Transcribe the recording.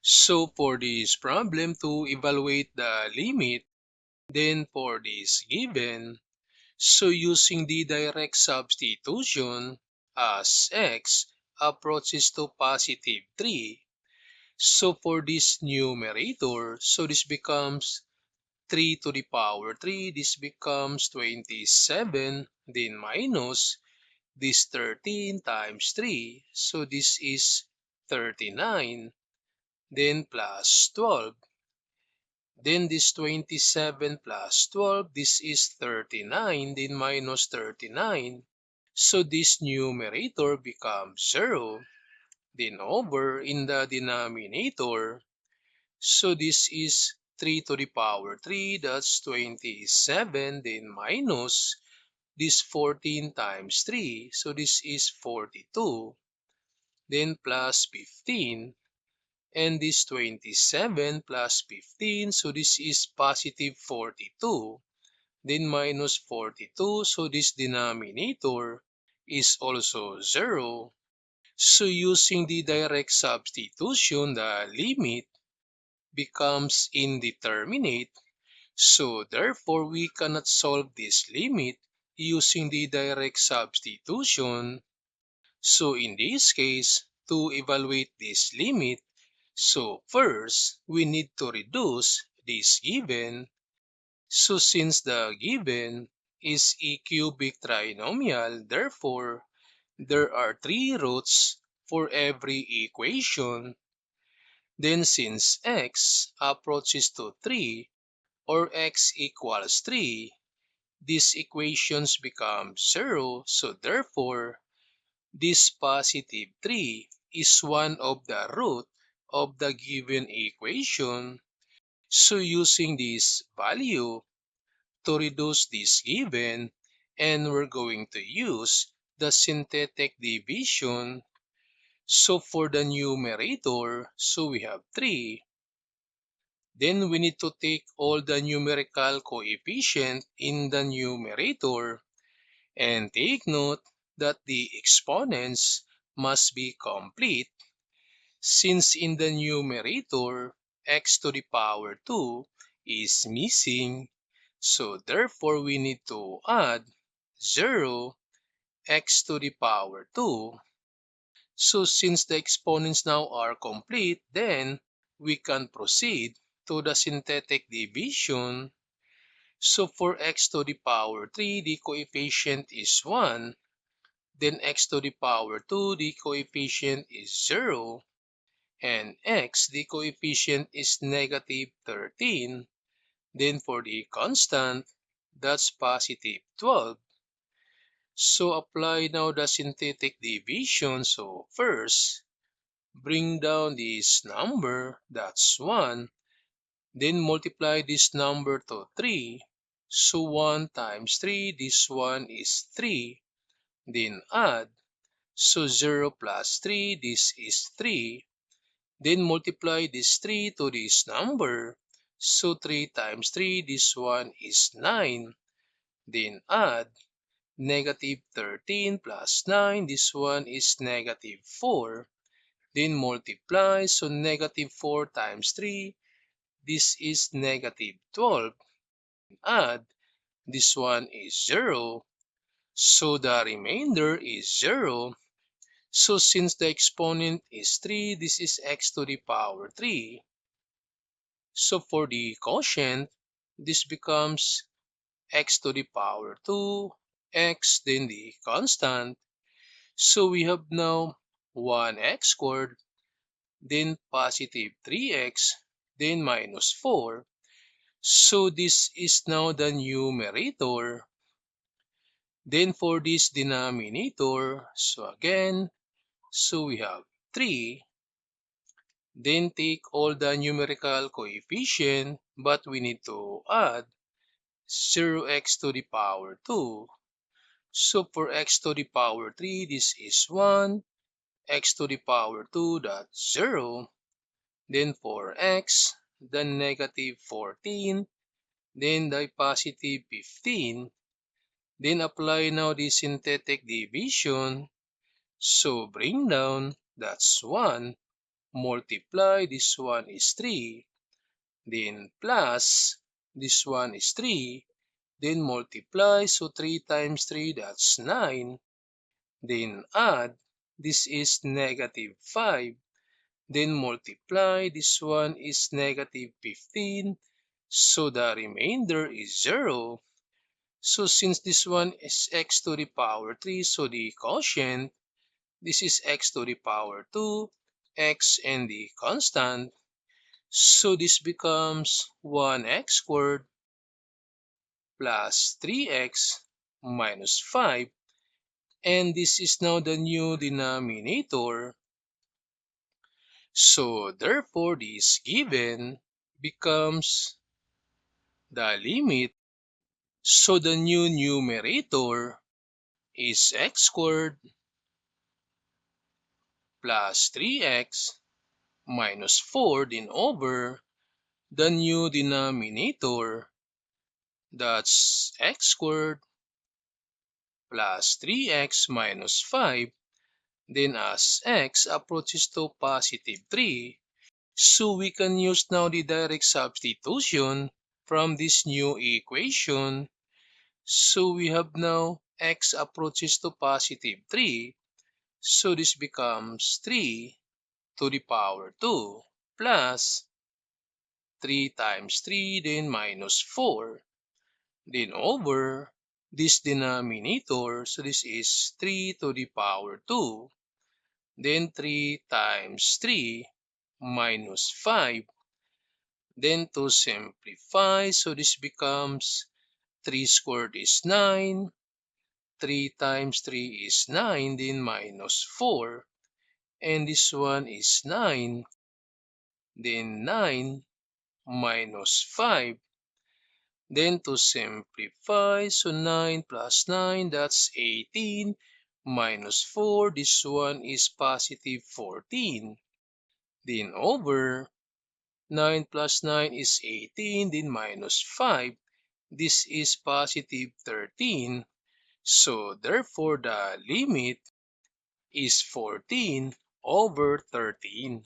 So for this problem, to evaluate the limit, then for this given, so using the direct substitution as x approaches to positive 3. So for this numerator, so this becomes 3 to the power 3, this becomes 27, then minus this 13 times 3, so this is 39, then plus 12. Then this 27 plus 12, this is 39, then minus 39. So this numerator becomes 0. Then over in the denominator, so this is 3 to the power 3, that's 27, then minus this 14 times 3, so this is 42, then plus 15. And this 27 plus 15, so this is positive 42. Then minus 42, so this denominator is also 0. So using the direct substitution, the limit becomes indeterminate. So therefore, we cannot solve this limit using the direct substitution. So in this case, to evaluate this limit, so first, we need to reduce this given. So since the given is a cubic trinomial, therefore, there are 3 roots for every equation. Then since x approaches to 3 or x equals 3, these equations become 0. So therefore, this positive 3 is one of the root of the given equation. So using this value to reduce this given, and we're going to use the synthetic division. So for the numerator, so we have 3. Then we need to take all the numerical coefficient in the numerator and take note that the exponents must be complete. Since in the numerator, x to the power 2 is missing, so therefore we need to add 0, x to the power 2. So since the exponents now are complete, then we can proceed to the synthetic division. So for x to the power 3, the coefficient is 1. Then x to the power 2, the coefficient is 0. And x, the coefficient is negative 13. Then for the constant, that's positive 12. So apply now the synthetic division. So first, bring down this number, that's 1. Then multiply this number to 3. So 1 times 3, this one is 3. Then add. So 0 plus 3, this is 3. Then multiply this 3 to this number. So 3 times 3, this one is 9. Then add. Negative 13 plus 9, this one is negative 4. Then multiply, so negative 4 times 3, this is negative 12. Add, this one is 0. So the remainder is 0. So since the exponent is 3, this is x to the power 3. So for the quotient, this becomes x to the power 2, x, then the constant. So we have now 1x squared, then positive 3x, then minus 4. So this is now the numerator. Then for this denominator, so again, so we have 3. Then take all the numerical coefficient, but we need to add 0x to the power 2. So for x to the power 3, this is 1. X to the power 2, that's 0. Then for x, the negative 14. Then the positive 15. Then apply now the synthetic division. So bring down, that's 1. multiply this one is 3, then plus this one is 3, then multiply, so 3 times 3 that's 9, then add, this is negative 5, then multiply, this one is negative 15, so the remainder is 0. So since this one is x to the power 3, so the quotient, this is x to the power 2, x and the constant. So this becomes 1x squared plus 3x minus 5. And this is now the new denominator. So therefore, this given becomes the limit. So the new numerator is x squared plus 3x minus 4 then over the new denominator, that's x squared plus 3x minus 5. Then as x approaches to positive 3, so we can use now the direct substitution from this new equation. So we have now x approaches to positive 3. So this becomes 3 to the power 2 plus 3 times 3 then minus 4. Then over this denominator, so this is 3 to the power 2. Then 3 times 3 minus 5. Then to simplify, so this becomes 3 squared is 9. 3 times 3 is 9, then minus 4. And this one is 9. Then 9 minus 5. Then to simplify, so 9 plus 9, that's 18. Minus 4, this one is positive 14. Then over 9 plus 9 is 18, then minus 5. This is positive 13. So therefore, the limit is 14 over 13.